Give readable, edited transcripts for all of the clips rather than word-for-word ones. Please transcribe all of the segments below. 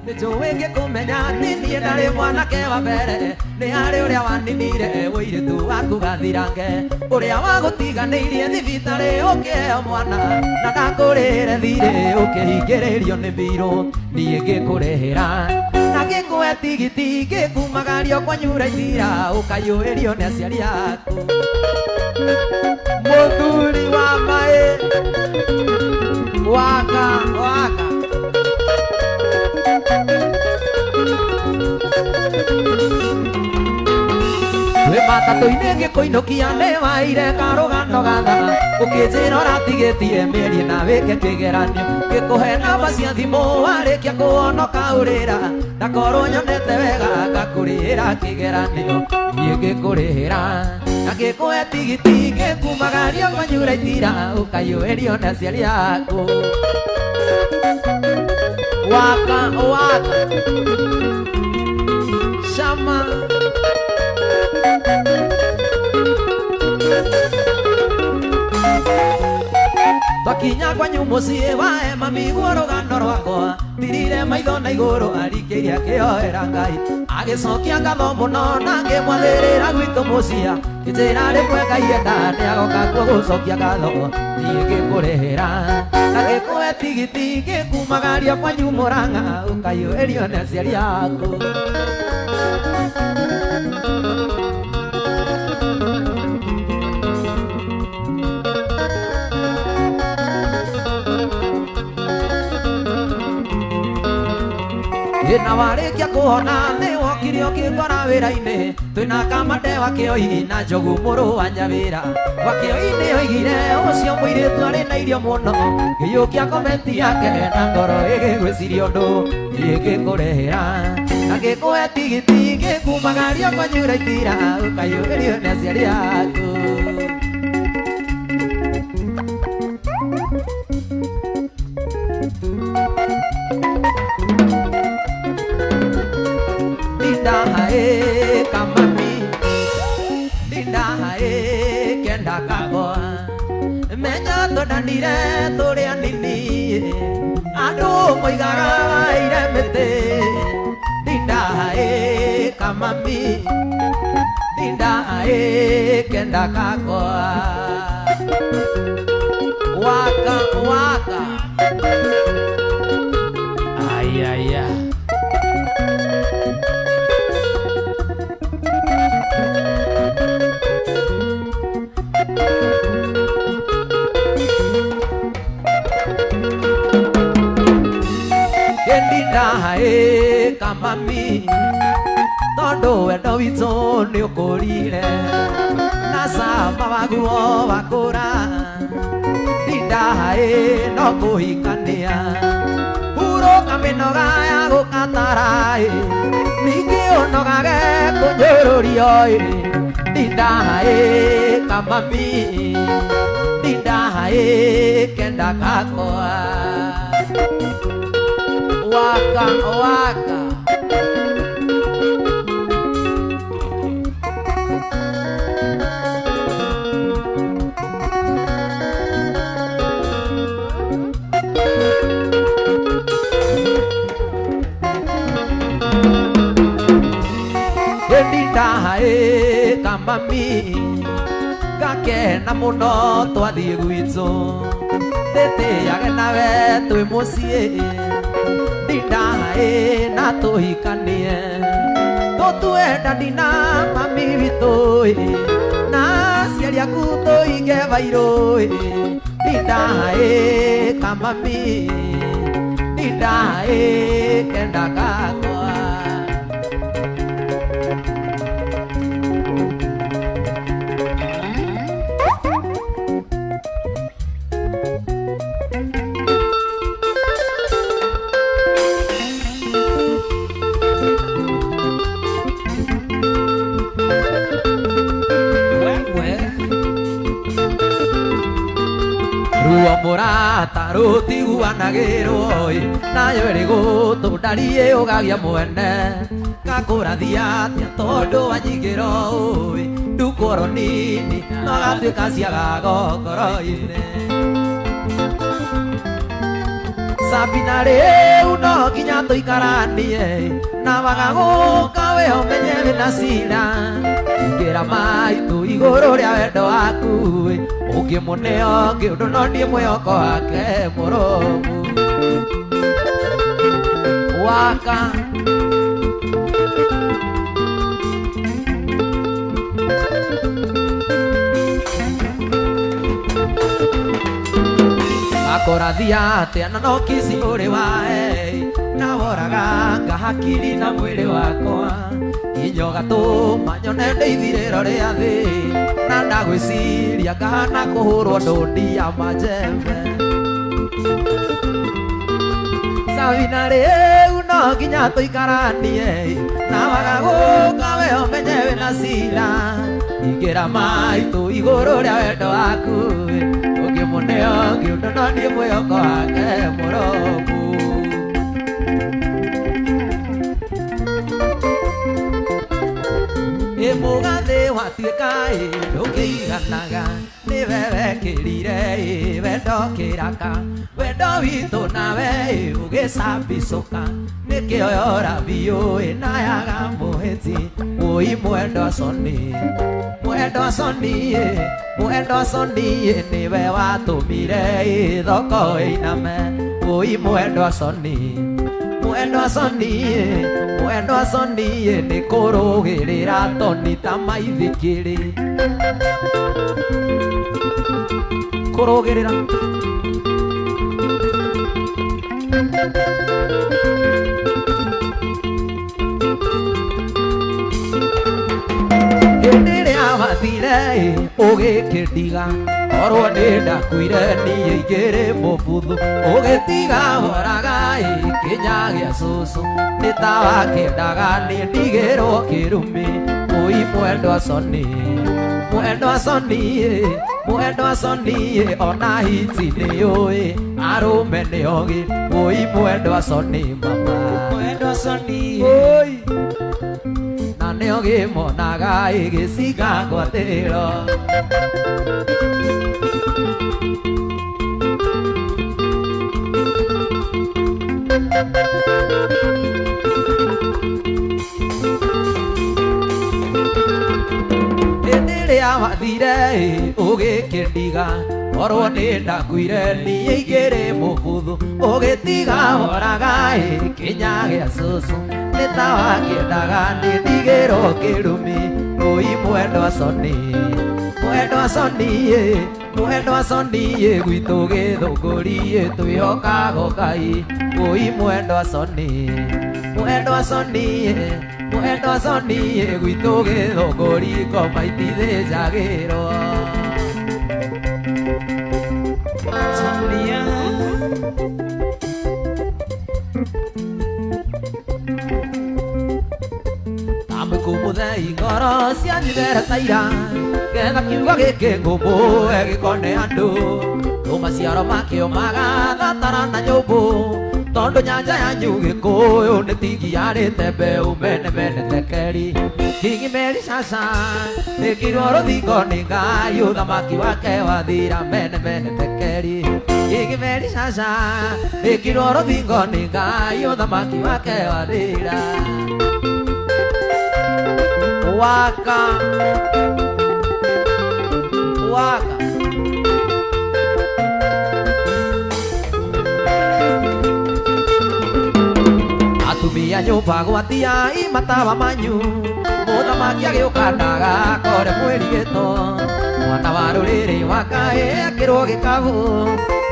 Nijuweke kumenya nini ndari mwanake wa mbere ni hari uria waninire wiritu waku gathirange uria wagutiganirie thibitari ukiheo mwana na ndakurire thire ukihingiririo ni mbiro nie ngikurehera na ngikuhe tigiti ngikumagario kwanyu Raithira ukayuirio ni aciari aku muthuri wa mae waka matatu-inĩ ngĩkũinũkia nĩ waire karũgano gatha ũkĩnjĩra ũratigetie mĩeri na wĩke kĩgeranio ngĩkũhe namba cia thimũ warĩkia kũhonoka ũrĩra ndakorwo nyonete wega ngakũrĩhĩra kĩgeranio niĩ ngĩkũrĩhĩra na ngĩkũhe tigiti ngĩkumagario kwanyu Raithira ũkaiyũĩrio nĩ aciari aku waka Shama twakinya kwanyu muciĩ wae mamiguo rũgano rwakwa thirire maitho na igũrũ arikĩirie akĩhoera Ngai agĩcokia ngatho mũno na ngĩmwathĩrĩra gwitũ mũciĩ ngĩnjĩra rĩmwe Ngai enda nĩagoka kuo gũcokia ngatho niĩ ngĩkũrĩhĩra na ngĩkũhe tigiti ngĩkumagaria kwanyu Mũrang'a ũkaiyũĩrio nĩ aciari aku na warĩkia kũhona nĩ wokire ũkĩngora wĩra-inĩ twĩna kamande wa kĩoi na njogu mũrũ wa Nyawĩra wa kĩoi-inĩ oigire ũcio mũirĩtu arĩ na irio mũno ngĩiyũkia komenti yake na ngoro ĩgĩgwĩciria ũndũ niĩ ngĩkũrehera na ngĩkũhe tigiti ngĩkumagario kwanyu Raithira ũkaiyũĩrio nĩ aciari aku menya tũndanire tũrĩ anini andũ moigaga waire mĩtĩ ndindaĩ kamami ndindaĩ kenda gakwa waka ayaya ndindaĩ kamami tondũ wendo witũ nĩ ũkũrire na cama waguo wakũra ndindaĩ no kũhikania hurũka mĩnoga ya gũkataraĩ ningĩ ũnogage kũnyũrũrio ndindaĩ kamami ndindaĩ kenda gakwa waka ndindaĩ kamami gakena mũno twathiĩ gwitũ ndĩtĩage nawe twĩ mũciĩ ndindaĩ na tũhikanie tũtuendani na mami witũ na aciari aku tũige bairũ ndindaĩ kamami ndindaĩ kenda gakwa mũrata rũtiguanagĩrwo nayo ĩrĩ gũtũndarie ũgagĩa mwene ngakũrathia atĩa tondũ wanyigĩra ndukũrwo nini no gatuĩka ciagago ngoro-inĩ Sabina rĩu no nginya tũikaranie na wagaguka wĩhomenye wĩna cira ingĩra maitũ igũrũ rĩa wendo waku ũngĩmũneo kĩũndũ no niĩ mwĩhoko wake mũrũmu waka akorathia atĩa na no kisi ũrĩ wae na woraga ngahakiri na mwĩrĩ wakwa inyoga tũma nyone ndeithirĩro rĩa thĩ na ndagwĩciria ngahana kũhũrwo ndũndi ya majembe Sabina rĩu no nginya tũikaranie na wagaguka wĩhomenye wĩna cira ingĩra maitũ igũrũ rĩa wendo waku ũngĩmũneo kĩũndũ no niĩ mwĩhoko wake mũrũmu mũgathĩ watuĩka ndũkĩiganaga nĩwe wekĩrire wendo kĩraka wendo witũ nawe ũgĩcambicũka nĩkĩoyora biũ nayaga mũhĩti mũi mwendo coni mwendo coni nĩwe watũmire thoko ĩiname mũi mwendo coni nĩ kũrũgĩrĩra toni ta maithikĩrĩ kũrũgĩrĩra hĩndĩ ĩrĩa wathire ũgĩkĩndiga korwo nĩ ndakuire niĩ ingĩrĩ mũbuthu ũgĩtiga horaga kĩnya gĩa cũcũ nĩ ta wakĩendaga nĩ ndigĩrwo kĩrumi mũi mwendwa coni ona hiti nĩ ũĩ arũme nĩ ogĩ mũi mwendwa coni mama na nĩ ogĩ monaga ĩgĩcinga ngwatĩrĩro hĩndĩ ĩrĩa wathire ũgĩkĩndiga korwo nĩ ndakuire niĩ ingĩrĩ mũbuthu ũgĩtiga horaga kĩnya gĩa cũcũ nĩ ta wakĩendaga nĩ ndigĩrwo kĩrumi mũi mwendwa coni gwitũ gĩthũngũri twĩhokago Ngai mũi mwendwa coni gwitũ gĩthũngũri ngoma itithĩnjagĩrwo amĩkũmũthei ngoro cianyithere ta ira getha kiugo gĩkĩ ngũmbũe gĩkone andũ maciaro makĩo magathatara na nyũmbũ tondũ nyanja yanyu Gĩkũyũ nĩ tingi yarĩte mbeũ mene tekeri Kingi Meri Shasha ĩkirwo rũthingo nĩ Ngai ũthamaki wake wathira mene tekeri Kingi Meri Shasha ĩkirwo rũthingo nĩ Ngai ũthamaki wake wathira waka atumia nyũmba gwatia matawa manyu mũthamaki agĩũka ndagakore mwĩrigĩto mwana wa rũrĩrĩ wa Ngai akĩrwo gĩkabũ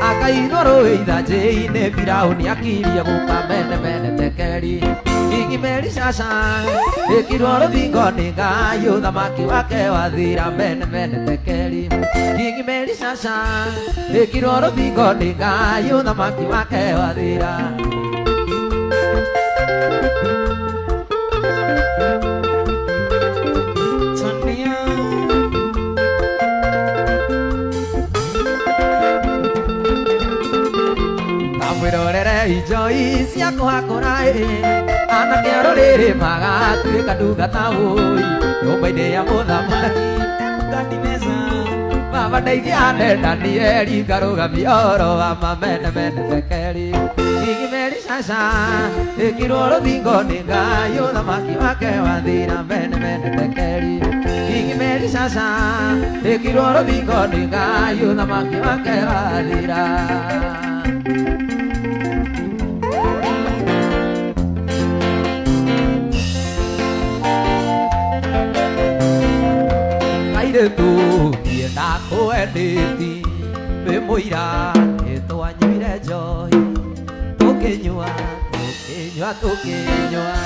akainwo rũĩ ithanjĩ-inĩ Firaũni akirie gũka mene tekeri Kingi Meri Shasha ĩkirwo rũthingo nĩ Ngai ũthamaki wake wathira mene tekeri Kingi Meri Shasha ĩkirwo rũthingo nĩ Ngai ũthamaki wake wathira mwĩrorere ijoi cia kũhakũra anake a rũrĩrĩ magatuĩka ndungata ũi nyũmba-inĩ ya mũthamaki baba ndeithia nenda Danieli ngarũgamia ũhoro wa mene tekeri sasa ekirwo rũthingo nĩ Ngai ũthamaki wake wathira mene mene tekeri King Mary sasa ekirwo rũthingo nĩ Ngai ũthamaki wake wathira Kairĩtu ndienda kwendeti wĩ mũira nĩtwanyuire njohi tũkĩnyua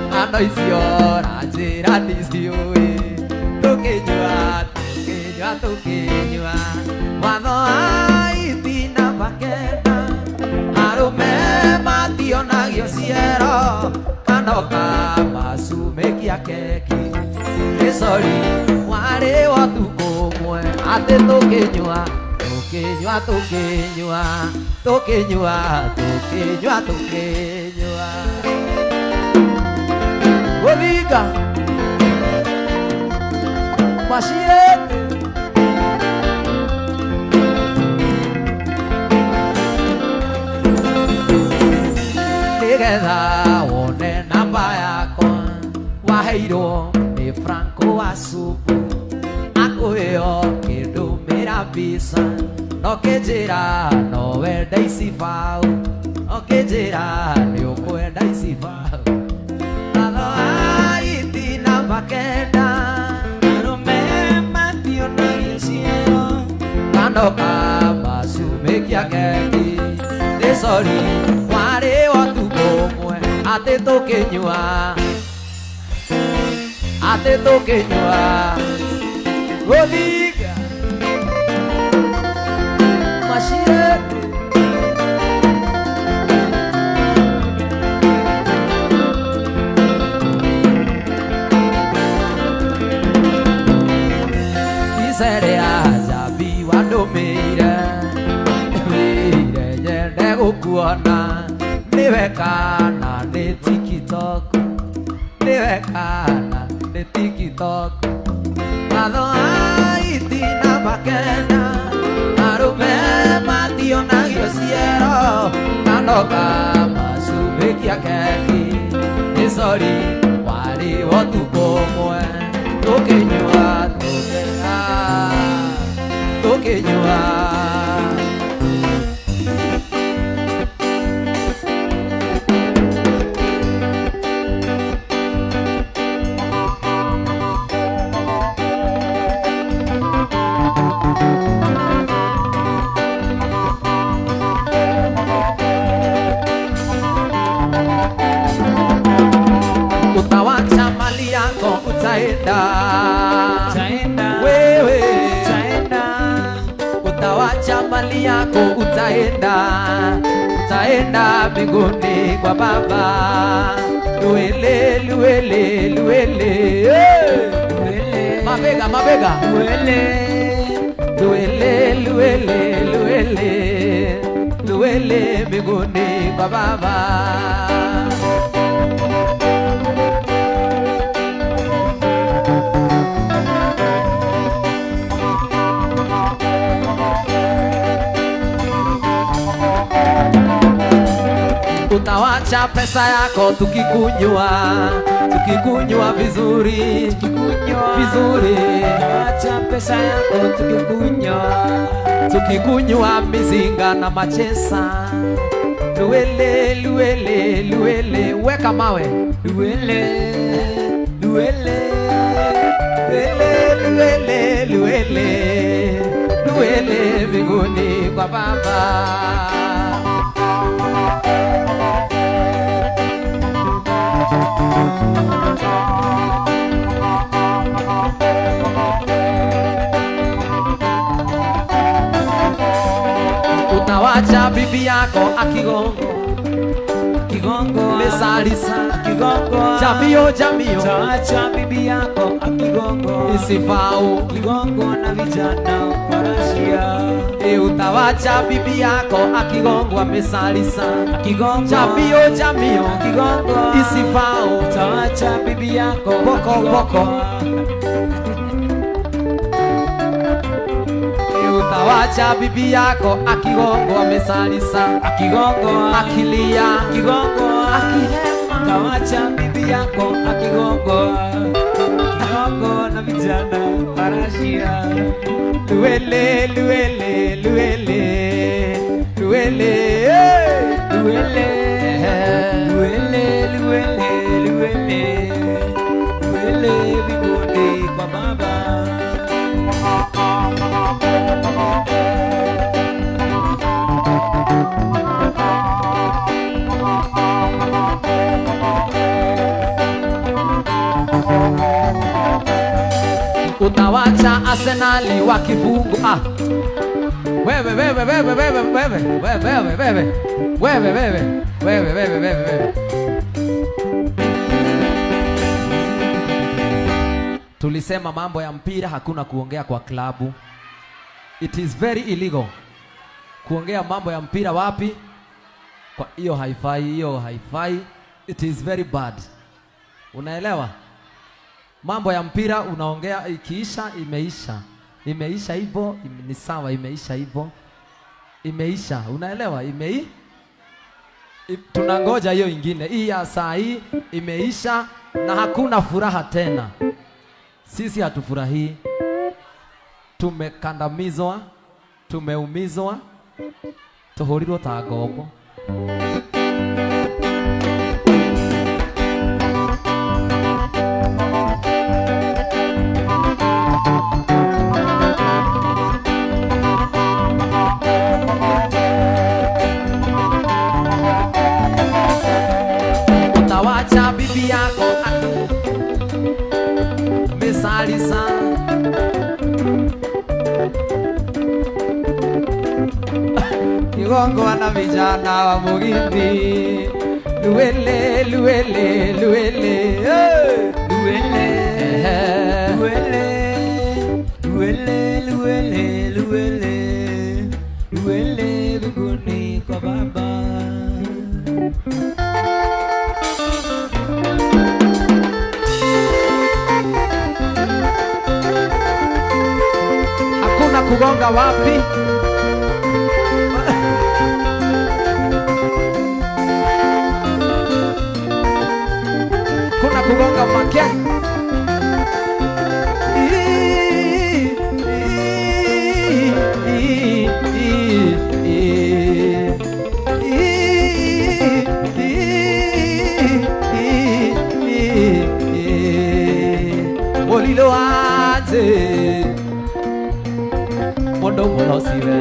ng'ano icio ranjĩra ndiciũĩ tũkĩnyua watho wa itina makenda arũme mationagio ciero kanoka macumĩkia keki gĩcori warĩ wa ũtukũ ũmwe atĩ tũkĩnyua Gũthinga Maciete nĩgetha wone namba yakwa waheirwo nĩ Franco wa Supu akũheo kĩndũmĩra mbica nokĩnjĩra no wenda icibao nokĩnjĩra nĩ ũkwenda icibao watho wa itina makenda arũme mationagio ciero kanoka macumĩkia keki gĩcori warĩ wa ũtukũ ũmwe atĩ tũkĩnyua Gũthinga Maciete Icerera Njambi wandũmĩire wĩire nyende gũkuona nĩwe kana nĩ TikTok watho wa itina makenda arũme mationagio ciero kanoka macumĩkia keki gĩcori warĩ wa ũtukũ ũmwe tũkĩnyua utawacha mali yako utaenda wewe utawacha mali yako utaenda mbinguni kwa Baba luele mabega luele mbinguni kwa Baba utawacha pesa yako tukikunywa vizuri utawacha pesa yako tukikunywa mizinga na machesa luele weka mawe luele mbinguni kwa Baba utawacha bibi yako akigongo mesalisa jamio utawacha bibi yako akigongo isifau kigongo na vijana Parasia utawacha bibi yako akigongo mesalisa jamio kigongo isifau utawacha bibi yako poko utawacha bibi yako akigongwa amesalisa, akigongwa akilia, akigongwa akihema, utawacha bibi yako akigongwa na vijana parashia. Luele, luele, luele, luele, luele, luele, luele, luele, luele binguni kwa baba. Utawacha Arsenali wakifungu. Wewe wewe wewe wewe wewe wewe wewe wewe wewe wewe wewe wewe. Tulisema mambo ya mpira hakuna kuongea kwa klabu. It is very illegal kuongea mambo ya mpira wapi? Kwa hiyo haifai, hiyo haifai. It is very bad. Unaelewa? Mambo ya mpira unaongea ikiisha imeisha. Imeisha hivyo, ni sawa, imeisha hivyo. Imeisha, unaelewa? Tunangoja hiyo ingine. Hii ya saa hii imeisha na hakuna furaha tena. Sisi hatufurahii. Tumekandamizwa, tumeumizwa, tuhurirwo ta ngombo. Utawacha bibi yako amesalisa, kigongwa na vijana wa Mugithi. Luele, luele, luele, luele, luele, luele, luele, luele, luele binguni kwa baba. Hakuna kugonga wapi? Kuna kugonga makeni. Molilo aje mondo molosiwe.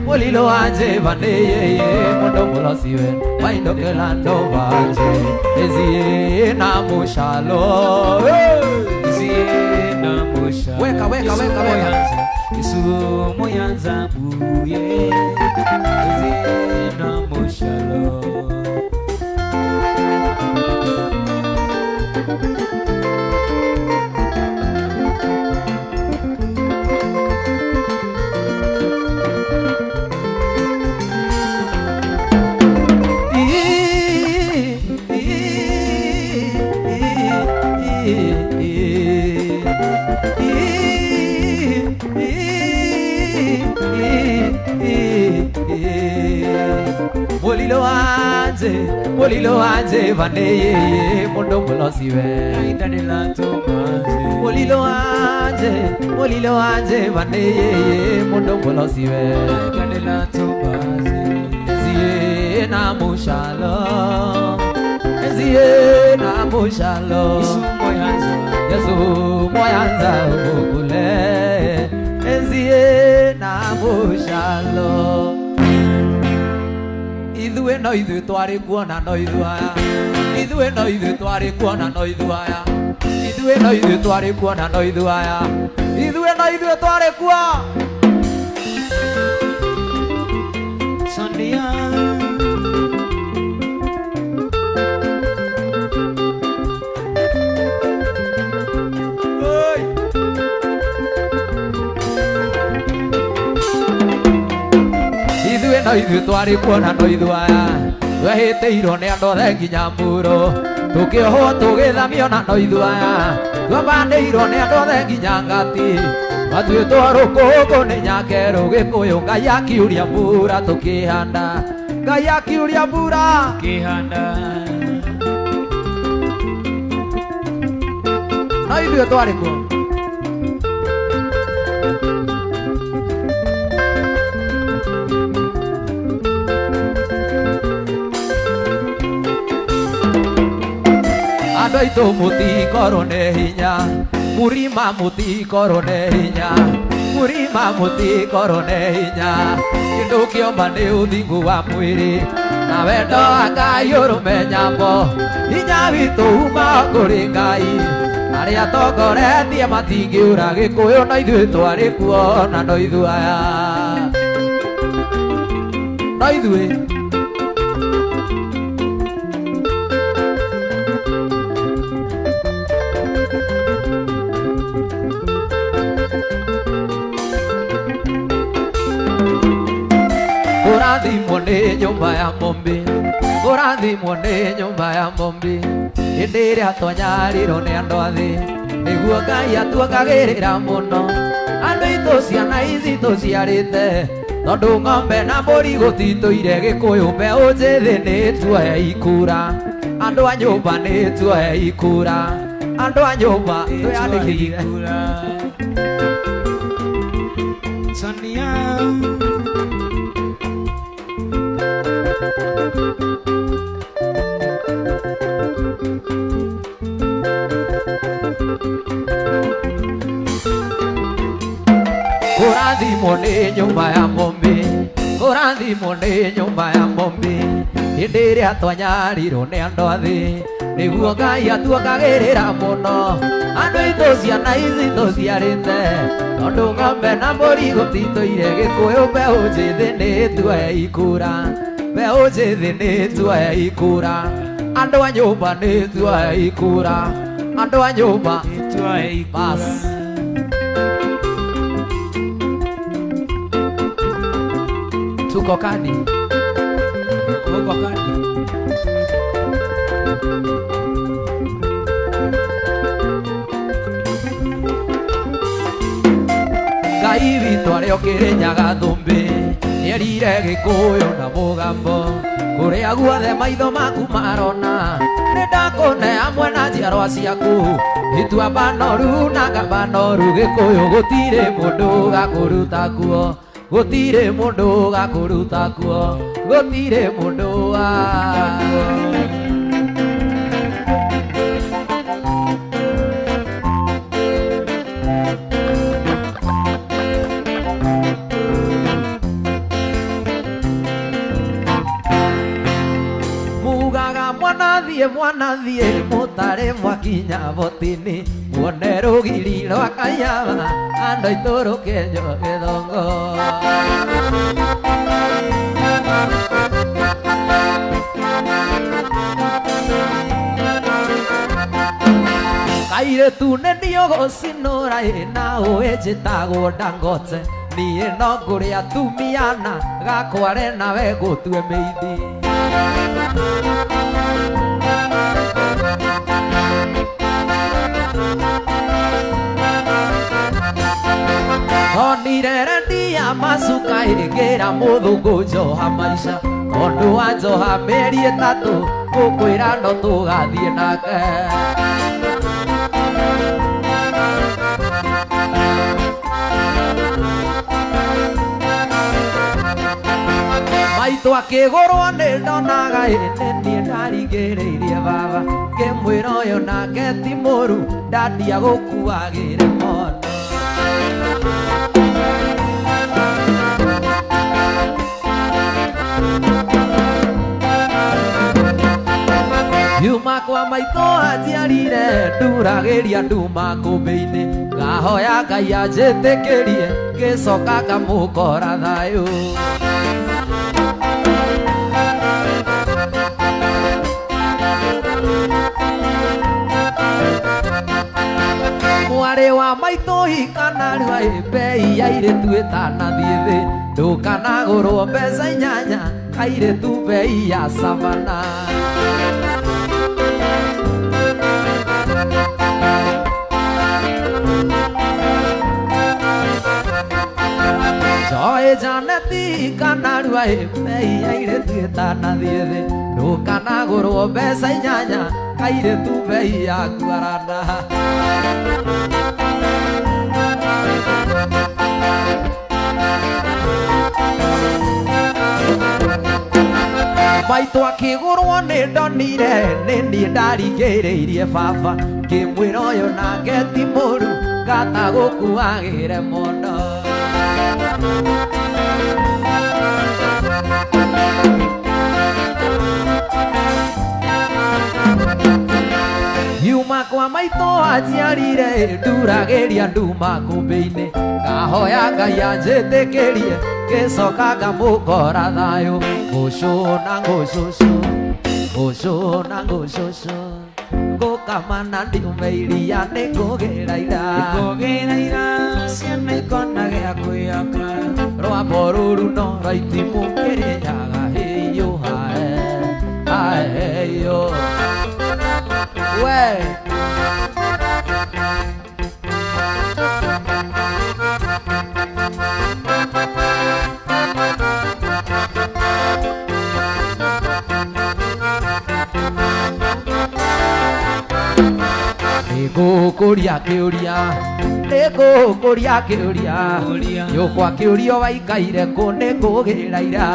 Molilo aje vaneye mondo molosiwe. Waindo kelando vaje ezie na mushalo, ezie na mushalo. Weka weka weka weka. Yesu moyanza buye ezie na mushalo. Molilo anje vaneye mondo molosiwe. Aitadela tomaze. Molilo anje vaneye mondo molosiwe. Aitadela tomaze. Zie na mushalo, zie na mushalo. Yesu moyanza ukule, zie na mushalo. Ithuĩ no ithuĩ twarĩ kuona no ithuaya. Ithuĩ no ithuĩ twarĩ kuona no ithuaya. Ithuĩ no ithuĩ twarĩ kuona no ithuaya. Ithuĩ no ithuĩ twarĩ kuona. Sondia no ithuĩ twarĩ kuona no ithuaya. Twehĩtĩirwo nĩ andũ othe nginya Mũrũ, tũkĩohwo tũgĩthamio na no ithuaya, twambanĩirwo nĩ andũ othe nginya Ngati, twatuĩtwo rũkũngũ nĩ Nyakeru Gĩkũyũ. Ngai akiuria mbura tũkĩhanda, Ngai akiuria mbura tũkĩhanda, no ithuĩ twarĩ kuo. Andũ aitũ mũtikorwo nĩ hinya, Mũrima mũtikorwo nĩ hinya, Mũrima mũtikorwo nĩ hinya. Kĩndũ kĩoma nĩ ũthingu wa mwĩrĩ na wendo wa Ngai ũrũme nyambo. Hinya witũ uma kũrĩ Ngai, arĩa atongoretie matingĩũra. Gĩkũyũ no ithuĩ twarĩ kuo na no ithuaya, no ithuĩ. Kũrathimwo nĩ nyũmba ya Mũmbi, kũrathimwo nĩ nyũmba ya Mũmbi. Hĩndĩ ĩrĩa twanyarirwo nĩ andũ a thĩ, nĩguo Ngai atuongagĩrĩra mũno. Andũ aitũ ciana ici tũciarĩte, tondũ ng'ombe na mbũri gũtitũire. Gĩkũyũ mbeũ njĩthĩ nĩ tuohe ikura, andũ a nyũmba nĩ tuohe ikura, andũ a nyũmba twĩyandĩkithie. Sonia Kũrathimwo nĩ nyũmba ya Mũmbi, kũrathimwo nĩ nyũmba ya Mũmbi. Hĩndĩ ĩrĩa twanyarirwo nĩ andũ a thĩ, nĩguo Ngai atuongagĩrĩra mũno. Andũ aitũ ciana ici tũciarĩte, tondũ ng'ombe na mbũri gũtitũire. Gĩkũyũ mbeũ njĩthĩ nĩ tuohe ikura, mbeũ njĩthĩ nĩ tuohe ikura, andũ a nyũmba nĩ tuohe ikura, andũ a nyũmba tuohe ikura. Tuko kadi, Tuko kadi. Ngai witũ arĩa ũkĩrĩ Nyagathũmbĩ, nĩerire Gĩkũyũ na mũgambo. Kũrĩa guothe maitho maku marona, nĩndakũne hamwe na njiarwa ciaku. Ituamba noru na ngamba noru. Gĩkũyũ gũtirĩ mũndũ gakũruta kuo, gũtirĩ mũndũ gakũruta kuo, gũtirĩ mũndũ wa mwana thiĩ mũtare mwakinya botini, muone rũgiri rwa kanyama, andũ aitũ rũkenyo gĩthongo. Kairĩtu nĩ ndiũgũcinũra na ũĩ njĩtagwo Dangote, niĩ no ngũrĩa tumiana gakware nawe gũtue mĩithi. Onire ndia macuka ĩkĩra mũthũngũ njoha maica, tondũ wa njoha mĩeri ĩtatũ ngũkwĩra no tũgathiĩ nake. Maitũ akĩgũrwo nĩ ndonaga nĩ niĩ ndaringĩrĩirie baba, ngĩmwĩra ũyũ nake ti mũru, ndandia gũkuagĩre mono. Yuma kwa maitũ anjiarire, nduragĩria nduma kũmbĩ-inĩ, ngahoya Ngai anjĩtĩkĩrie, ngĩcoka ngamũkora thayũ. Mwarĩ wa maitũ hikanarua mbei ya airĩtu ĩtanathiĩ thĩ, ndũkanagũrwo mbeca 8, kairĩtu bei ya savana Joy janati kanarua bei aire tueta na diede no kanagoro besa nyanya kaire tu bei ya guarana Maitũ akĩgũrwo nĩ ndonire nĩ niĩ ndarigĩrĩirie baba ngĩmwĩra ũyũ nake ti mũru ngata gũkuagĩre mũno Yuma kwa maitũ aciarire nduragĩria nduma kũmbĩ-inĩ ngahoya Ngai anjĩtĩkĩrie ngĩcoka ngamũkora thayũ ngũcũna ngũcũcũ ngũcũna ngũcũcũ ngũkamana ndiume iria nĩngũgĩra ira ciana ikona gĩa kwĩaka rwambo rũrũ no rwaitimu kĩrĩnyaga hĩyũ haeyo we Nĩngũkũria kĩũria Nyũkwa kĩũrio waikaire kũ nĩngũgĩra ira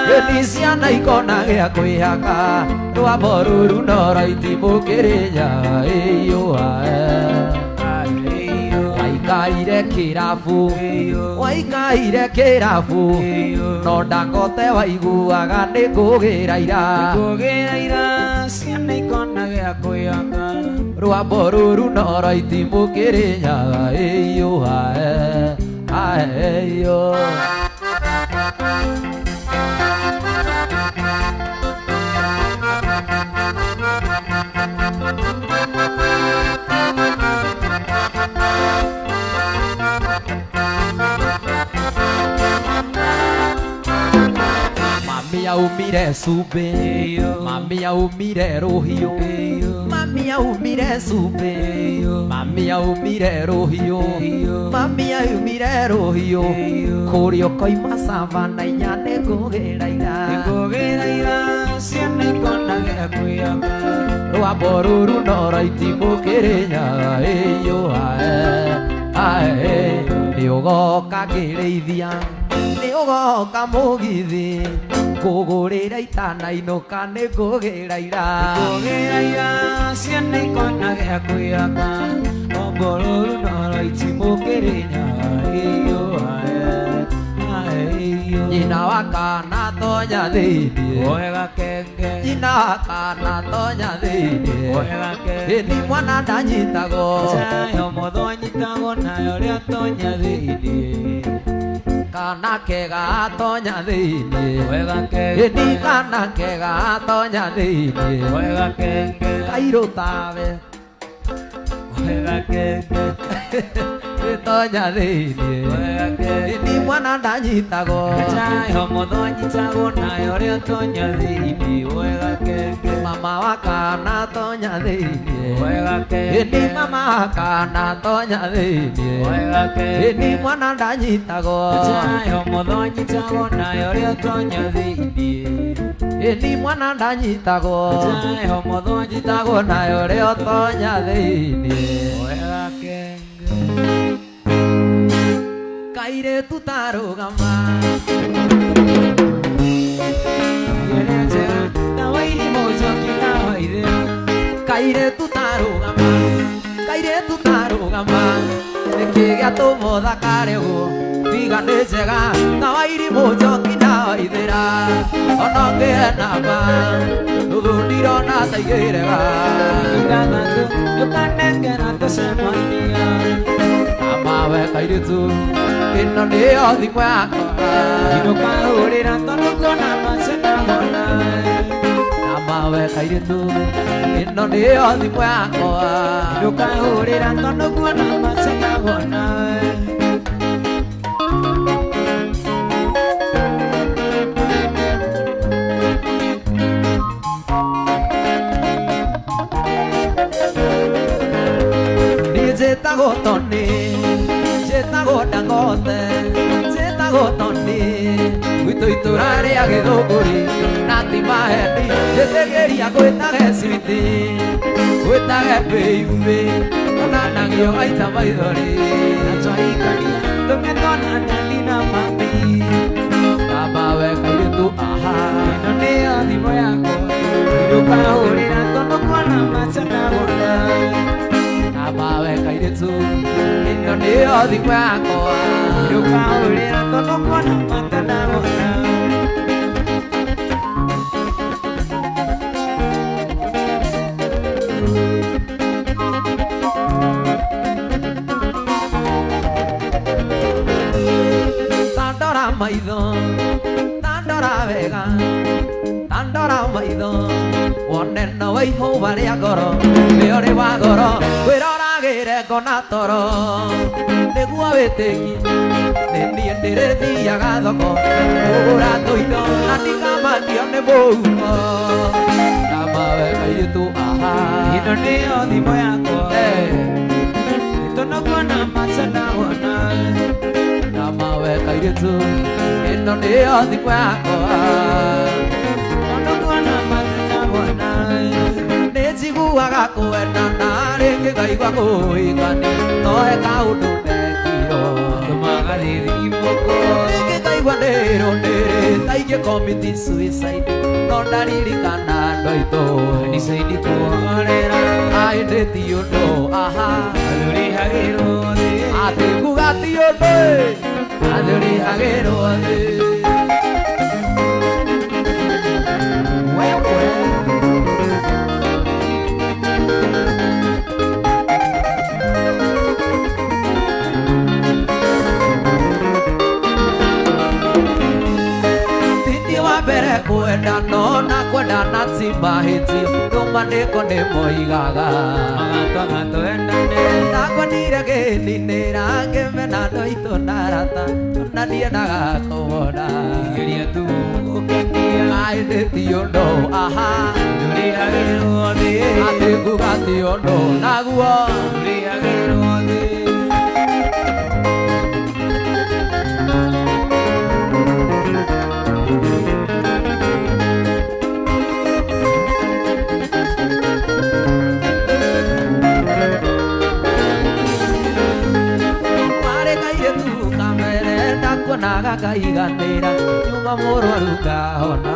Hĩndĩ ciana ikona gĩa kwĩhaka Rwambo rũrũ no rwaitimu kĩrĩnyaga ĩyũ Waikaire kĩrabu No Dangote waiguaga nĩngũgĩra ira ciana ikona gĩa kwĩaka Rwambo rũrũ no rwaitimu kĩrĩnyaga ĩyũ haeyo Mami aumire cumbĩ Mami aumire rũhiũ Mami aumire cumbĩ Mami aumire rũhiũ Mami aumire rũhiũ Kũrĩa ũkoima savana inya nĩngũgĩra ira ciana ikona gĩa kwĩaka Rwambo rũrũ no rwaitimu kĩrĩnyaga ĩyũ Nĩũgoka ngĩrĩithia Nĩũgoka mũgithi Ngũgũrĩra itanainũka nĩngũgĩra ira ciana ikona gĩa kwĩaka Rwambo rũrũ no rwaitimu kĩrĩnyaga ĩyũ Nyina wa kana tonya thĩinĩ Wega kenge Nyina wa kana tonya thĩinĩ Wega kenge Ĩni mwana ndanyitagwo Chayo mũthũ anyitagwo nayo rĩa tonya thĩinĩ Kana kega tonya thĩinĩ Wega kenge Ĩni kana kega tonya thĩinĩ Wega kenge Kairũ tawe Wega kenge Tonya thĩinĩ Wega kenge Ĩni mwana ndanyitagwo Chayo mũthũ anyitagwo nayo rĩa tonya thĩinĩ Wega kenge Mama wa kana tonya thĩinĩ Wega kenge Ĩni mama wa kana tonya thĩinĩ Wega kenge Ĩni mwana ndanyitagwo Chayo mũthũ anyitagwo nayo rĩa tonya thĩinĩ Ĩni mwana ndanyitagwo Chayo mũthũ Nyitagwo nayo rĩo tonya thĩinĩ Wega kenge Kairĩtu tarũgama Yere njega Dawa irimũ njoki dawa ithera Kairĩtu tarũgama Nĩkĩ gĩatũma ũthakare ũguo Tiga nĩ njega Dawa irimũ njoki dawa ithera Ona ngĩhe namba Nuthu ndirona taigĩrĩga Ithathatũ Ndũkanengera tũcemania Amawe kairĩtu Ĩno nĩyo thimũ yakwa Ndũkahũrĩra tondũ kuona macena hona Amawe kairĩtu Ĩno nĩyo thimũ yakwa Ndũkahũrĩra tondũ kuona macena hona njĩtagwo Tony, njĩtagwo Dangote, njĩtagwo Tony, gwitũ itũra rĩa Gĩthũngũri na ti mahendi, njĩtĩkĩria ngwĩtage sweetie, ngwĩtage baby, onanagio maita maithori, na twaikania tũgĩtona nyani na mami. Baba we kairĩtu aha, Ĩno nĩyo thimũ yakwa, ndũkahũrĩra tondũ kuona maca ndagũra. Baba we kairĩtu, ĩno nĩyo thimũ yakwa, Ndũkahũrĩra tondũ kuona maca ndagũra. Tandora maitho, tandora wega, tandora maitho, wone no ihũa rĩa ngoro, nĩ ũrĩ wa goro, wĩroragĩre ngona toro, nĩguo wĩtĩki, nĩ niĩ ndĩrĩthiaga thoko, kũgũra tũindo na ndikamakio nĩ mũhuko. Tamba we kairĩtu aha, Ĩno nĩyo thimũ yakwa, tondũ kuona maca ndagũra. Tamba we kairĩtu, ĩno nĩyo thimũ yakwa, Tondũ kuona maca ndagũra. nĩ njiguaga kwendana rĩngĩ ngaigua kũhĩkania, no he kaũndũ ndekirwo, Tũmagathithi imoko, rĩngĩ ngaigua ndĩrũndĩrĩte ingĩ-commit suicide, no ndaririkana andũ aitũ kanitha-inĩ tuorera, aĩndĩ ti ũndũ aha, tũrĩhagĩrwo thĩ. atĩ nguga ti ũndũ athũrĩhagĩrwo thĩ. Wewe Tindi wa mbere kwendana na kwendana ti mahĩtia, tũmanĩko nĩ moigaga magatũ endane, ndakonire gĩthinĩra ngĩmena andũ aitũ na arata, na ndiendaga kũwona geria tu ũkenia, aĩndĩ ti ũndũ aha, tũrĩhagĩrwo thĩ. atĩ nguga ti ũndũ naguo. Tũrĩhagĩrwo thĩ. Marĩ kairĩtu kamere ndakuonaga kaiganĩra, nyuma mũrwaru ngahona,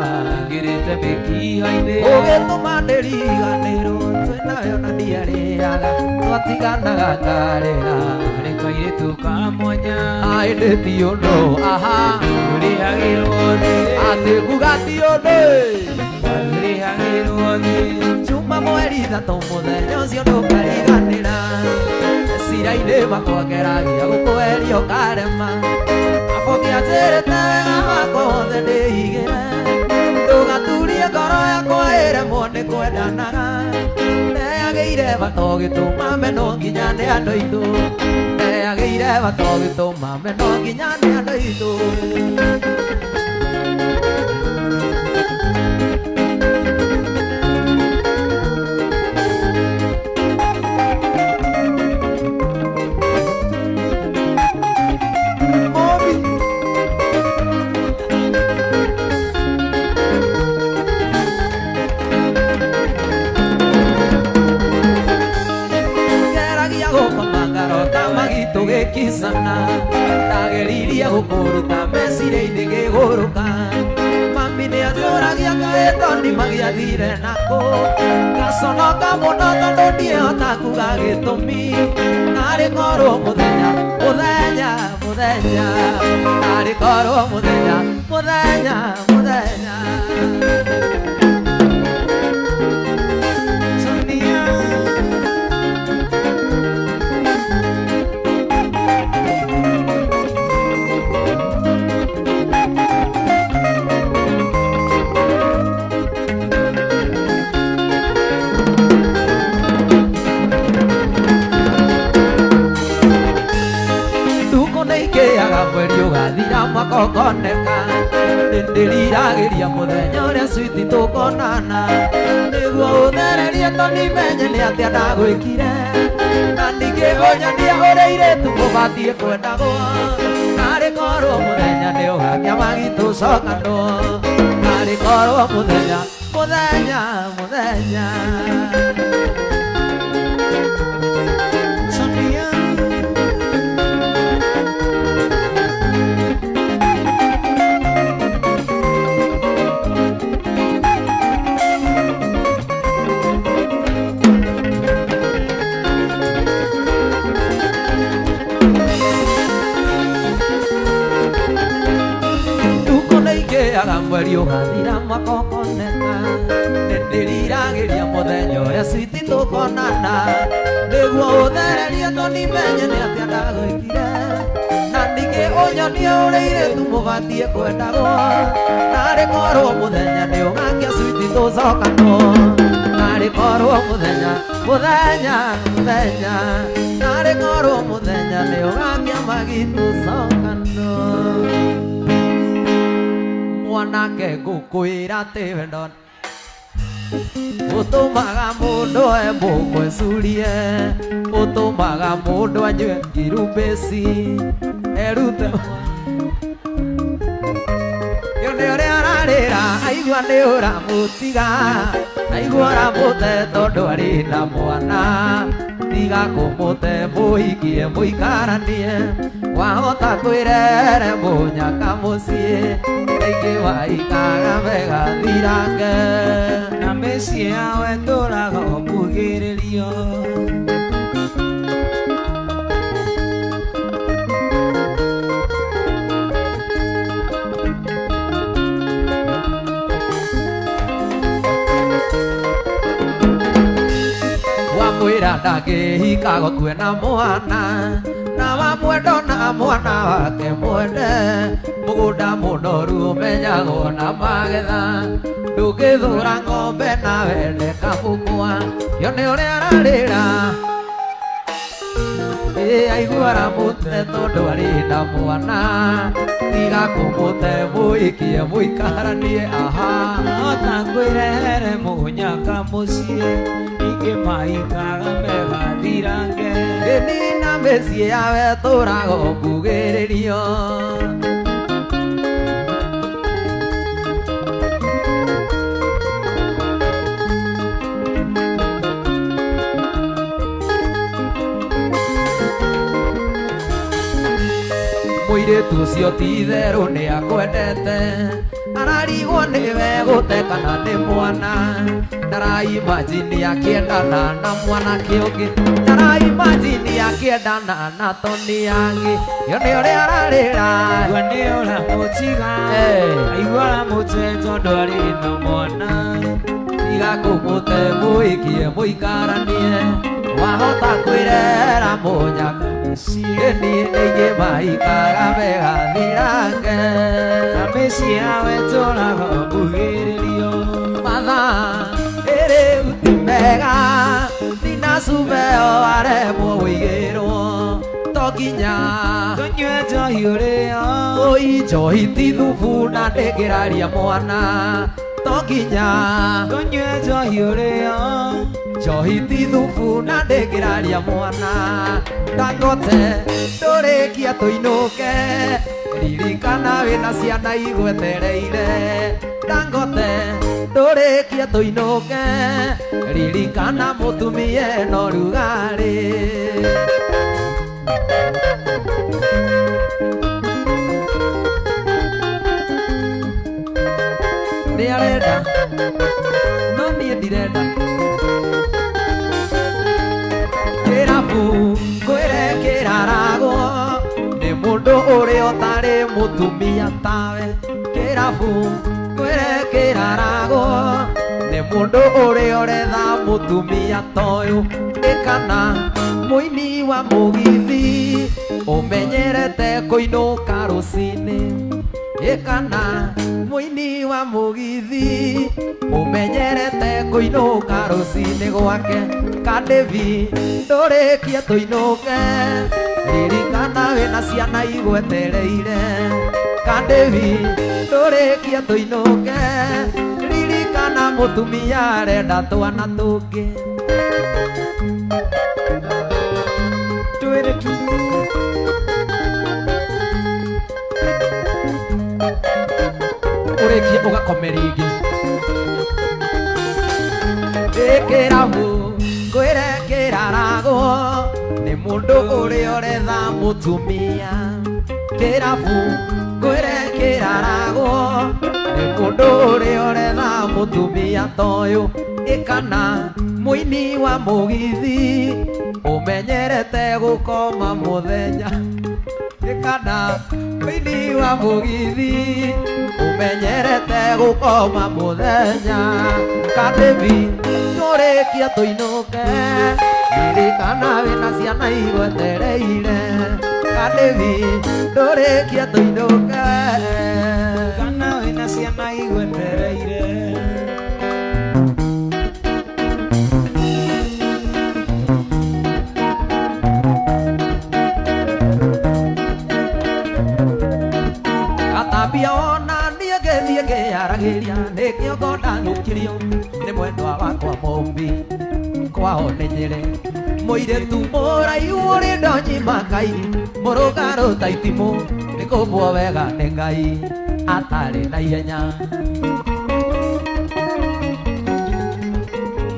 Ngĩrĩte mĩkiha-inĩ, ũgĩtũma ndĩriganĩrwo, twĩnayo na ndiarĩaga, twatiganaga ngarĩra, karĩ kairĩtu ka mwanya, aĩndĩ ti ũndũ aha, tũrĩhagĩrwo thĩ. atĩ nguga ti ũndũ. Tũrĩhagĩrwo thĩ. Juma mweri ithatũ mũthenya ũcio ndũkariganĩra, cira-inĩ makwongeragia gũkũheria ũkarema, abokia njĩrĩte wega wakwa wothe ndĩigĩre, ndũgaturie ngoro yakwa ĩremwo nĩ kwendanaga, neyagĩire bata ũgĩtũma meno nginya nĩ andũ aitũ, neyagĩire bata ũgĩtũma meno nginya nĩ andũ aitũ. Ngeragia gũkoma ngarota magitũ gĩkicana, ndageririe gũkũruta meciria-inĩ gĩgũrũka, mami nĩ atũragia kaĩto ndimagiathire nakũ, ngaconoka mũno tondũ ndiĩhota kuga gĩtũmi, narĩ korwo mũthenya mũthenya mũthenya, narĩ korwo mũthenya mũthenya mũthenya. Sonia, mweri ũgathira makongoneka, ndĩriragĩria mũthenya ũrĩa switi tũkonana, nĩguo nĩguo ũthererie toni menye nĩ atĩa ndagwĩkire na ningĩ ũnyonie ũrĩa airĩtu mũbatiĩ kwendagwo narĩ korwo mũthenya nĩ ũgakĩa magitũ cokanwo narĩ korwo mũthenya mweri ũgathira makokonena nĩndĩriragĩria mũthenya ũrĩa switi tũkonana nĩguo ũthererie toni menye nĩ atĩa ndagwĩkire na ningĩ ũnyonie ũrĩa airĩtu mũbatiĩ kwendagwo narĩ korwo mũthenya nĩ ũgakĩa switi tũcokanwo narĩ korwo mũthenya narĩ korwo mũthenya nĩ ũgakĩa magitũ cokanwo mwanake ngũkwĩra atĩ wendo ũtũmaga mũndũ mũgwĩcurie ũtũmaga mũndũ anyue irumbĩci erute nĩ ũrĩa ararĩra aigua nĩ ũramũtiga aigua ũramũte tondũ arĩ na mwana tiga kũmũte mũhikie mũikaranie wahota kwĩrere mũnyaka mũciĩ kaingĩ waikaga megathirange na mĩciĩ yawe tũraga ũkugĩrĩrio wamwĩra ndangĩhikago kwĩna mwana na wamwendo na mwana wake mwende mũgũnda mũnoru ũmenyagwo na magetha ndũngĩthũra ng'ombe na wende kamũkwa yo nĩ ũrĩa ararĩra aigua aramũte tondũ arĩ na mwana tiga kũmũte mũikie mũikaranie ota kwĩrehere mũnyaka mũciĩ ingĩ maikaga megathirange gĩnina mĩciĩ yawe tũraga ũkugĩrĩrio mũirĩtu ũcio ti itherũ nĩ akwendete ararigwo nĩwe gũte kana nĩ mwana ndaraimagini akĩendana na mwanake ũngĩ ndaraimagini akĩendana na toni yangĩ yo nĩ ũrĩa ararĩra aigua nĩ ũramũtiga aigua aramũte tondũ arĩ na mwana tiga kũmũte mũikie mũikaranie wahota kwĩrera mũnyaka ciĩni nĩingĩ maikaga megathirange na mĩciĩ yawe tũraga ũkugĩrĩrio mathaa ĩrĩu ti mega tinacumeo aremwo wĩigĩrwo to nginya tũnyue njohi ũrĩo ũi njohi ti thubu na ndĩngĩraria mwana to nginya tũnyue njohi ũrĩo njohi ti thubu na ndĩngĩraria mwana Dangote ndũrĩkia tũinũke ririkana wĩna ciana igwetereire Dangote ndũrĩkia tũinũke ririkana mũtumia ena ũrugarĩ nĩ arenda no niĩ ndirenda kĩrabu kwĩre kĩraragwo nĩ mũndũ ũrĩa ũtarĩ mũtumia tawe kĩrabu kwĩre kĩraragwo nĩ mũndũ ũrĩa ũretha mũtumia toyũ ĩkana mũini wa mũgithi ũmenyerete kũinũka rũcinĩ ĩkana mũini wa mũgithi ũmenyerete kũinũka rũcinĩ gwake Kadevi ndũrĩkie tũinũke ririkana wĩna ciana igwetereire Kadevi ndũrĩkie tũinũke ririkana mũtumia arenda twana tũngĩ twĩrĩ tu ũrĩkie ũgakome rĩngĩ ĩkĩrabu ngwĩre kĩraragwo nĩ mũndũ ũrĩa ũretha mũtumia kĩrabu ngwĩre kĩraragwo nĩ mũndũ ũrĩa ũretha mũtumia toyũ ĩkana mũini wa mũgithi ũmenyerete gũkoma mũthenya ĩkana mũini wa mũgithi ũmenyerete gũkoma mũthenya Kadevi tũrĩkia tũinũke ririkana wĩna ciana igwetereire Kadevi tũrĩkia tũinũke kana wĩna ciana igwetereire Katambia ona niĩ ngĩthiĩ ngĩyaragĩria nĩkĩo ngondanũkirio nĩ mwendwa wakwa Mũmbi kwao nĩ Nyĩrĩ mũirĩtu mũraihu ũrĩ ndonyi makai mũrũngarũ ta itimũ nĩ kũmbwo wega nĩ Ngai atarĩ na ihenya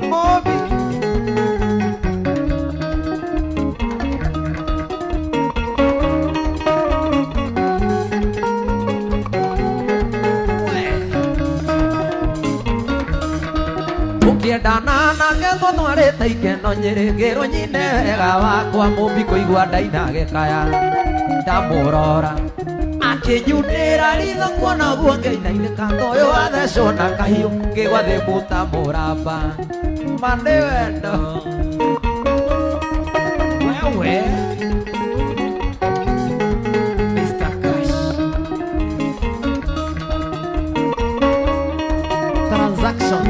Mũmbi ũkĩendana nake ngũtwarĩte ikeno Nyĩrĩ ngĩrwo nyine wega wakwa Mũmbi kũigua ndainagĩkaya ndamũrora akĩnyunĩra ritho kuona guo ngĩinainĩka toyũ athecwo na kahiũ ngĩgwa thĩ mũta mũramba ma nĩ wendo wewe Mr. Cash transaction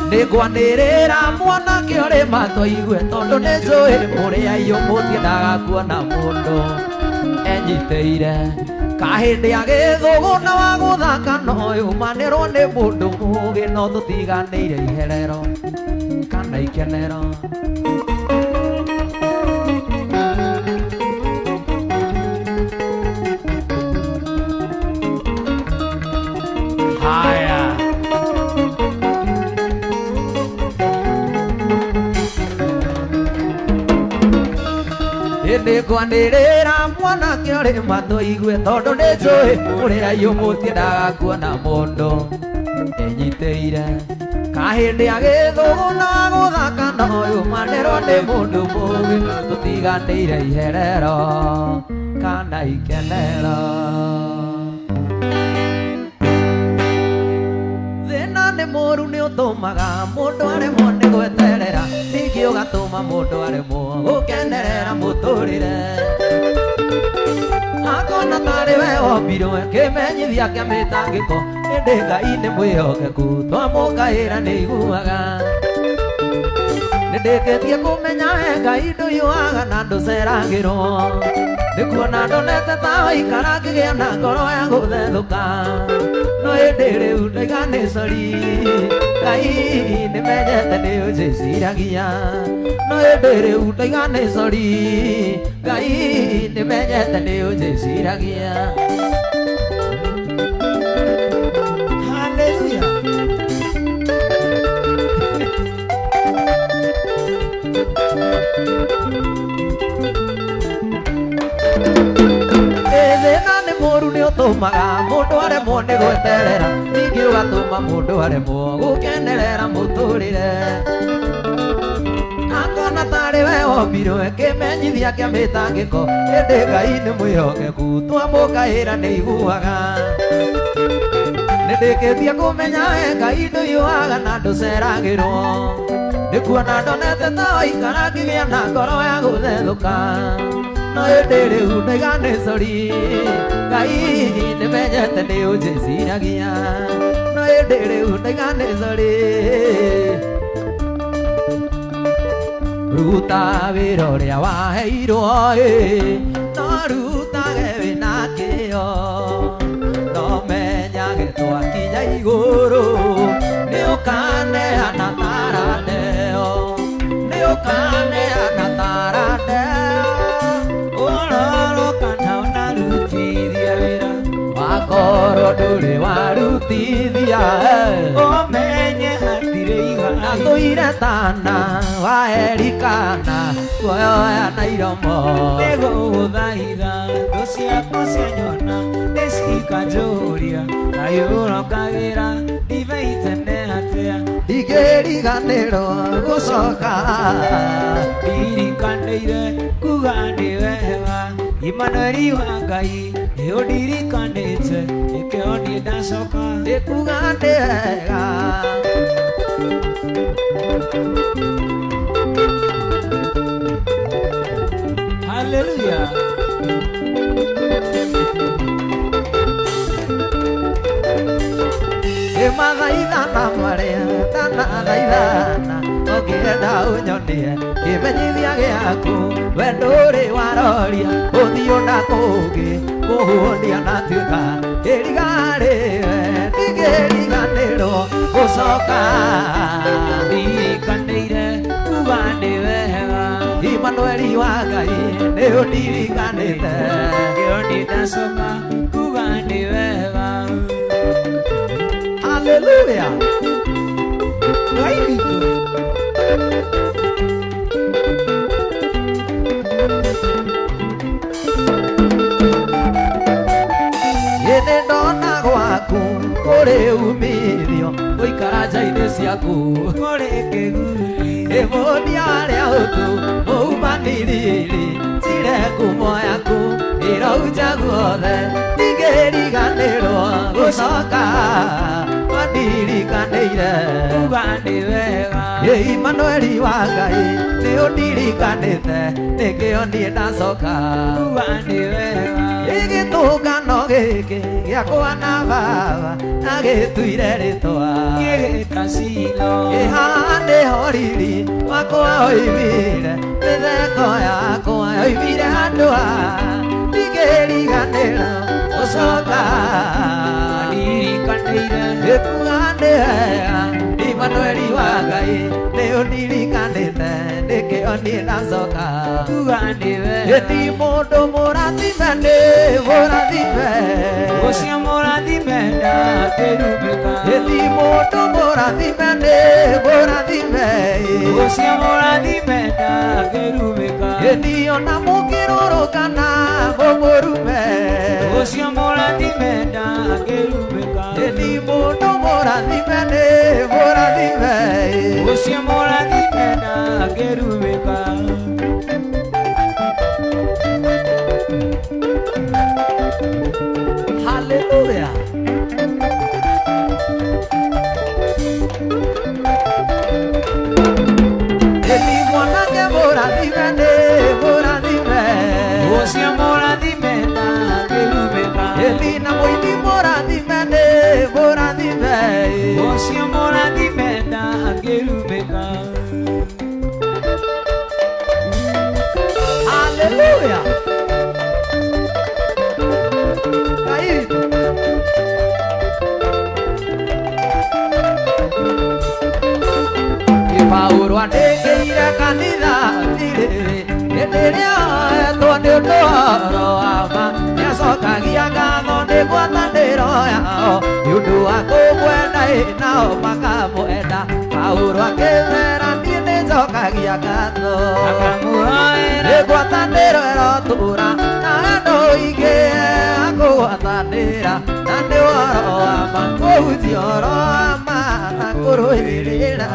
nĩngwanĩrĩra mwanake ũrĩ matũ igue tondũ nĩ njũĩ mũrĩa iyo mũtiendaga kuona mũndũ enyitĩire kahĩndĩ agĩthũgũna wa gũthaka noyũ manĩrwo nĩ mũndũ mũgĩ no tũtiganĩire iherero kana ikenero haya nĩngwanĩrĩra mwanake ũrĩ matũ igue tondũ nĩ njũĩ ũrĩa iyo mũtiendaga kuona mũndũ enyitĩire kahĩndĩ agĩthũgũna gũthaka noyũ manĩrwo nĩ mũndũ mũgĩ tũtiganĩire iherero kana ikenero thĩna nĩ mũru nĩ ũtũmaga mũndũ aremwo nĩ gweterera ningĩ ũgatũma mũndũ aremwo gũkenerera mũtũrĩre akona tarĩ we wombirwe kĩmenyithia kĩa mĩtangĩko ĩndĩ Ngai nĩ mwĩhokeku twamũkaĩra nĩ iguaga nĩndĩkĩtie kũmenya we Ngai ndũhiũhaga na ndũceragĩrwo nĩkuona ndonete ta waikara ngĩgĩa na ngoro ya gũthethũka no ĩndĩ rĩu ndaiga nĩ cori Ngai nĩmenyete nĩ ũnjĩciragia no ĩndĩ rĩu ndaiga nĩ cori Ngai nĩmenyete nĩ ũnjĩciragia hallelujah thĩna nĩ mũru nĩ ũtũmaga mũndũ aremwo nĩ gweterera ningĩ ũgatũma mũndũ aremwo gũkenerera mũtũrĩre akona tarĩ we wombirwe kĩmenyithia kĩa mĩtangĩko ĩndĩ Ngai nĩ mwĩhokeku twamũkaĩra nĩ iguaga nĩndĩkĩtie kũmenya we Ngai ndũhiũhaga na ndũceragĩrwo nĩkuona ndonete ta waikara ngĩgĩa na ngoro ya gũthethũka no ĩndĩ rĩu ndaiga nĩ cori Ngai nĩmenyete nĩ ũnjĩciragia no ĩndĩ rĩu ndaiga nĩ cori ruta wĩra ũrĩa waheirwo no rutage wĩna kĩo yo no menyage twakinya iguru ni ukaneana taradeo ni ukaneana taradeo Ororo kana unarutithia wĩra wakorwo ndũrĩ warutithia Ũmenye hatirĩ igana na tũire tana wa Erikana tuoya na iromo Nĩgũgũthaitha thũ ciakwa cianyona nĩcikanjũria kayũrokagĩra ndivei tene atĩa ndingĩriganĩrwo gũcoka ndirikanĩire kuga nĩ wega Imanueli wa Ngai nĩũndirikanĩte nĩkĩo niĩ ndacoka ndĩkuga nĩ wega Hallelujah Mathaithana marĩa ndanathaithana ũngĩenda ũnyonie kĩmenyithia gĩaku we ndũrĩ waroria ũthiũ na kũngĩ kũhuonia na tuĩka ĩrigarĩwe ndingĩriganĩrwo gũcoka ndirikanĩire kuga nĩ wega Imanueli wa Ngai nĩũndirikanĩte nĩkĩo niĩ ndacoka kuga nĩ wega Hallelujah. Ngai witũ Nĩ ndona gwaku kũrĩ umithio gũikara nja-inĩ ciaku kũrĩ kĩguni ĩmũndia arĩa ũtu mũumanĩrĩrĩ njire ngumo yaku ĩrounja guothe ndingĩriganĩrwo gũcoka ndirikanĩire kuga nĩ wega Imanueli wa Ngai nĩũndirikanĩte nĩkĩo niĩ ndacoka kuga nĩ wega gĩtũngano gĩkĩ gĩakwa na baba agĩtuire rĩtwa gĩgĩtacino haha nĩho riri wakwa oimire mĩtheko yakwa oimire handũ haha ndingĩriganĩra gũcoka ndirikanĩire gĩkuga nĩ wega Imanueli wa Ngai nĩũndirikanĩte nĩkĩo niĩ ndacoka kuga nĩ wega gĩti mũndũ mũrathime nĩ mũrathime ũcio mũrathime ndakĩrumĩka gĩti mũndũ mũrathime nĩ mũrathime ũcio mũrathime ndakĩrumĩka gĩti ona mũkĩrũrũkana mũmũrume ũcio mũrathime ndakĩrumĩka gĩti mũndũ mũrathime nĩ mũrathime ũcio mũrathime ndakĩrumĩka Hallelujah. Gĩti mwanake mũrathime nĩ mũrathime ũcio mũrathime ndakĩrumĩka gĩti na mũini mũrathime nĩ mũrathime ũcio mũrathime ndakĩrumĩka Hallelujah. Ngai witũ. Paũlũ andĩkĩire kanitha thirĩ hĩndĩ ĩrĩa oetwo nĩ ũndũ ũhoro wa ma nĩacokagia ngatho nĩ ngwatanĩro yao nĩ ũndũ wa kũmwenda nao makamwenda Paũlũ akĩmera niĩ nĩnjokagia ngatho akamuhoera nĩ ngwatanĩro ĩrotũũra na wendo ũingĩ akũgwatanĩra na nĩ ũhoro wa ma kũhutia ũhoro wa ma na kũrũĩrĩra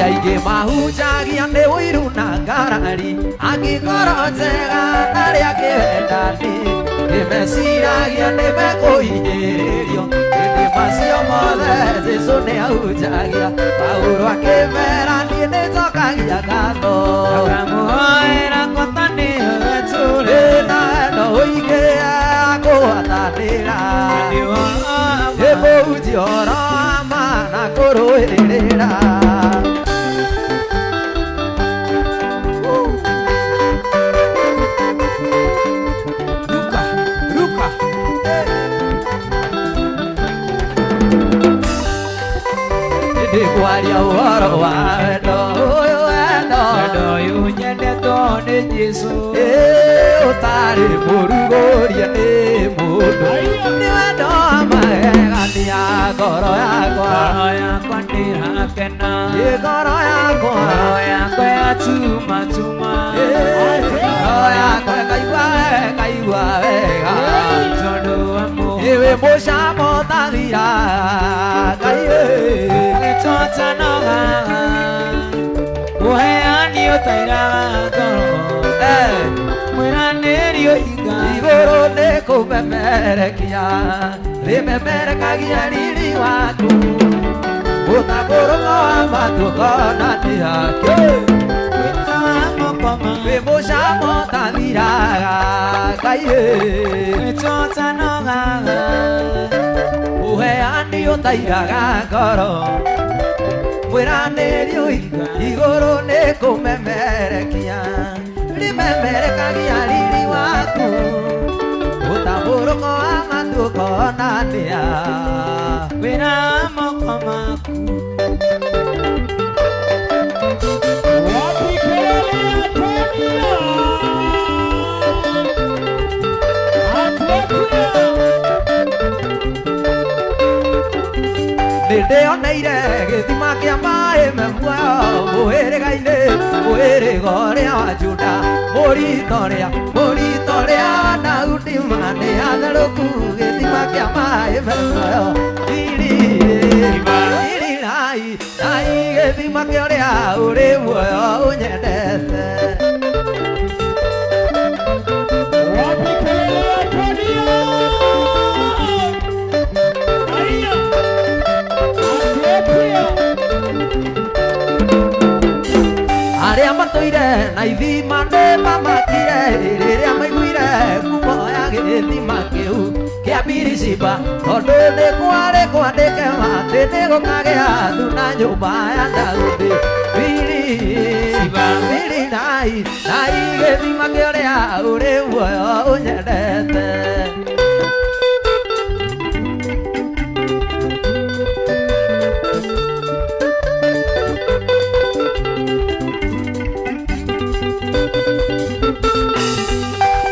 aingĩ mahunjagia nĩ ũiru na ngarari angĩkorwo njega narĩa kĩwendani nĩmeciragia nĩmekũhinyĩrĩrio hĩndĩ macio mothe Jesũ nĩahunjagia Paũlũ akĩmera niĩ nĩnjokagia ngatho akamuhoera ngwatanĩro ĩtũũre na wendo ũingĩ akũgwatanĩra nĩ Mujiora mana koroerera Ruka Ndikwaria uhoro wa wendo uyu wendo Wendo uyu nyendetwo nĩ Jesũ Ũtarĩ mũrugũria nĩ mũndũ Nĩ wendo wa magegania ngoro yakwa Ngoro yakwa ndĩrakena Ngoro yakwa yatuma Ngoro yakwa ĩkaigua wega Tondũ wa Iwe mũcamo tathira Ngai gĩtotanoga ũheani ũtairaga ngoro mwĩranĩri ũhinga igũrũ nĩ kũmemerekia rĩmemerekagia riri waku mũtambũrũko wa matuko na nĩhake wĩta wa mokoma wĩ mũcamo tathiraga Ngai gĩtotanoga ũheani ũtairaga ngoro mwĩranĩri ũhinga igũrũ nĩ kũmemerekia rĩmemerekagia riri waku mũtambũrũko wa matuko na nĩa wĩra wa moko maku Nĩndĩoneire gĩthima kĩa maĩ me muoyo mũhĩrĩga-inĩ mũhĩrĩga ũrĩa wa Juda mũrito ũrĩa wa Daudi nĩ atherũku gĩthima kĩa maĩ me muoyo irirai gĩthima kĩa ũrĩa ũrĩ muoyo ũnyendete Arĩa matũire na ithima nĩmamakire rĩrĩa maiguire ngumo ya gĩthima kĩu kĩa Birishiba tondũ nĩ kwarĩ kwandĩke atĩ nĩgũkagĩa thuna nyũmba ya Daudi Birirai gĩthima kĩa ũrĩa ũrĩ muoyo ũnyendete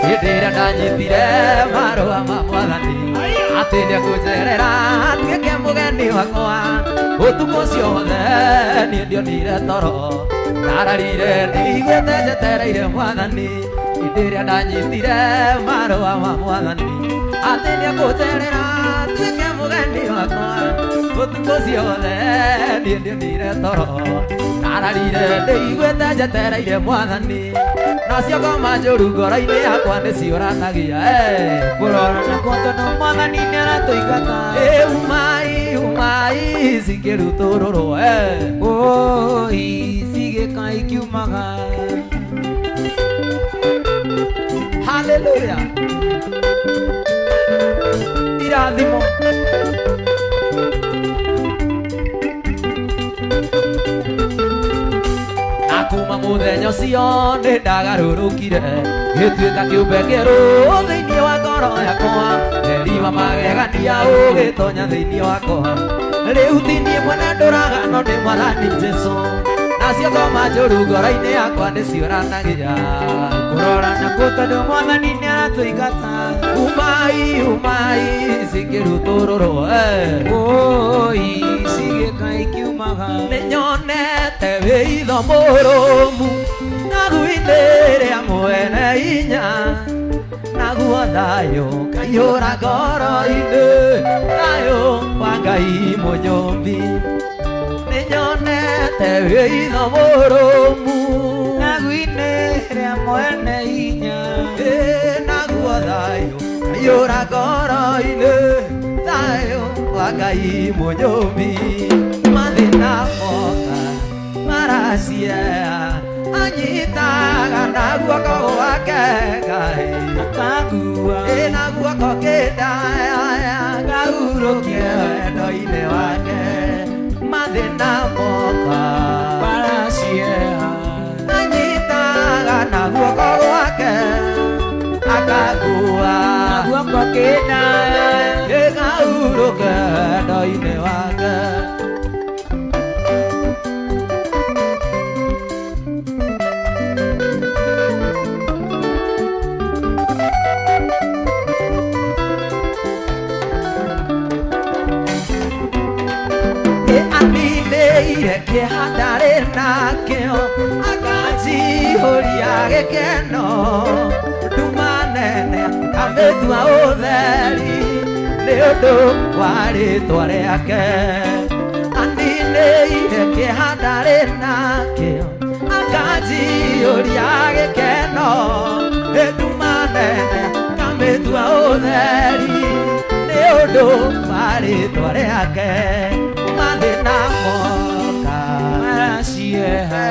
Hĩndĩ ndanyitire marũa ma Mwathani atĩ nĩekũnjerera atuĩke mũgeni wakwa ũtukũ ũcio wothe niĩ ndionire toro ndararire ndĩiguĩte njetereire Mwathani hĩndĩ ĩrĩa ndanyitire marũa ma Mwathani atĩ nĩekũnjerera atuĩke mũgeni wakwa ũtukũ ũcio wothe niĩ ndionire toro ndararire ndĩiguĩte njetereire Mwathani nacio ngoma njũru ngoro-inĩ yakwa nĩciũranagia kũrora nakuo tondũ Mwathani nĩaratũingata umai cikĩrutũrũrwo oi cigĩka ikiumaga haleluya irathimo kuma mũthenya ũcio nĩndagarũrũkire gĩtuĩka kĩũmbe kĩerũ thĩinĩ wa ngoro yakwa theri wa magegania ũgĩtonya thĩinĩ wakwa rĩu ti niĩ mwene ndũragano nĩ Mwathani Jesũ nacio ngoma njũru ngoro-inĩ yakwa nĩciũranagia kũrora nakuo tondũ Mwathani nĩaratũingata umai cikĩrutũrũrwo oi cigĩka ikiumaga nĩnyonete wĩitho mũrũmu ng'agu-inĩ rĩa mwene hinya naguo thayũ kaiyũra ngoro-inĩ thayũ wa Ngai mũnyũmbi nĩnyonete wĩitho mũrũmu ng'agu-inĩ rĩa mwene hinya naguo thayũ kaiyũra ngoro-inĩ thayũ wa Ngai mũnyũmbi mathĩna moka maracia anyitaga na guoko gwake Ngai akangua na guoko kĩndaya ngahurũkia wendo-inĩ wake mathĩna moka baracieha anyitaga na guoko gwake akangua na guoko kĩndaya ngahurũkia wendo-inĩ wake kĩhandare nakĩo akajihũria gĩkeno nduma nene kamĩtua ũtheri nĩ ũndũ wa rĩtwa rĩake aninĩire kĩhandare nakĩo akajihũria gĩkeno nduma nene kamĩtua ũtheri nĩ ũndũ wa rĩtwa rĩake mathĩna moka maracieha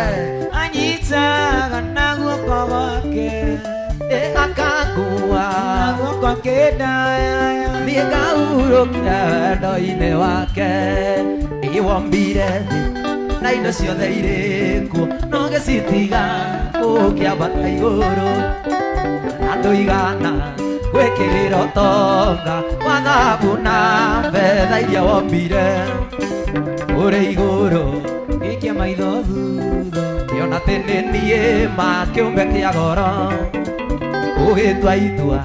anyitaga na guoko gwake akangua na guoko kĩndaya niĩ ngahurũkia wendo-inĩ wake ĩwombire thĩ na indo ciothe irĩ kuo no gĩcitiga ũkĩambata igũrũ na ndũigana gwĩkĩrĩra ũtonga wa thahabu na betha iria wombire ũrĩ igũrũ gĩkia maitho thutha kĩona atĩ nĩ niĩ ma kĩũmbe kĩa goro ũgĩtua itua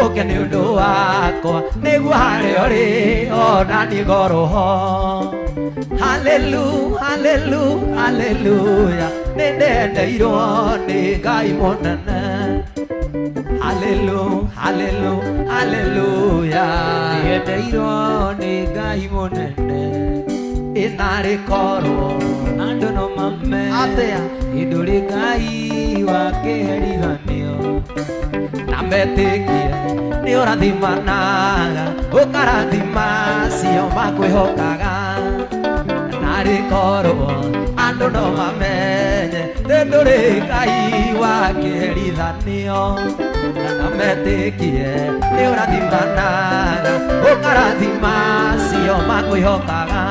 ũke nĩ ũndũ wakwa nĩguo harĩa ũrĩ ona niĩ ngorwo ho haleluya nĩ ndendeirwo nĩ Ngai mũnene haleluya ndendeirwo nĩ Ngai mũnene inarĩ korwo andũ no mamenye atĩa ndũrĩ Ngai wa kĩherithanio na metĩkie nĩ ũrathimanaga ũkarathima cio makwĩhokaga narĩ korwo andũ no mamenye ndũrĩ Ngai wa kĩherithanio na metĩkie nĩ ũrathimanaga ũkarathima cio makwĩhokaga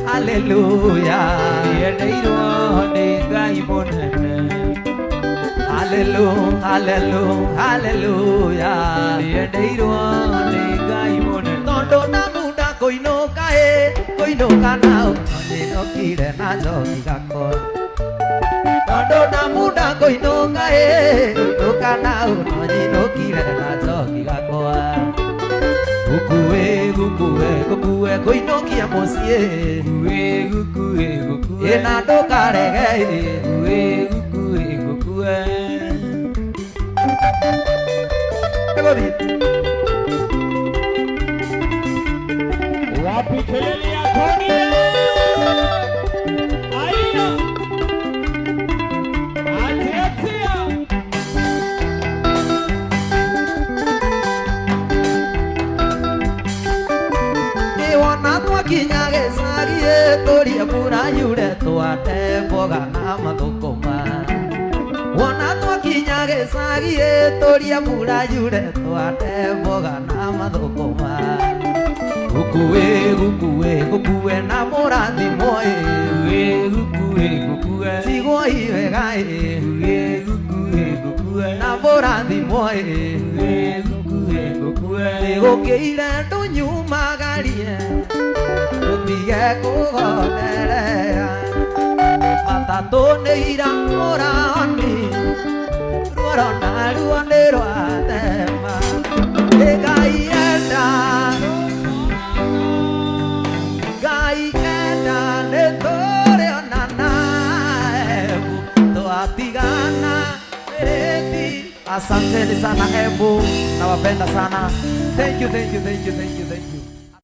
haleluya ndendeirwo nĩ Ngai mũnene haleluya ndendeirwo nĩ Ngai mũnene tondũ ndamunda kũinũka kũinũka na ũnyinũkire na njoki gakora tondũ ndamunda kũinũka kũinũka na ũnyinũkire na njoki gakora gũkue kũinũkia mũciĩ gũkue na ndũkarege gũkue wapi kelele ya koni aina atia wona twakinya gĩcagi tũrie mbura yure twate mboga na mathũkũma wona twakinya gĩcagi tũrie mbura yure twate mboga na mathũkũma gũkue na mũrathimo gũkue tigwo iwega gũkue na mũrathimo gũkue nĩgũkĩire tũnyumagarie tũtige kũgoterera matatũ nĩ ira mũrani ruoro naruo nĩ rwatema Ngai enda nĩ tũrĩonana twatigana rĩti asanteni sana Embu nawapenda sana thank you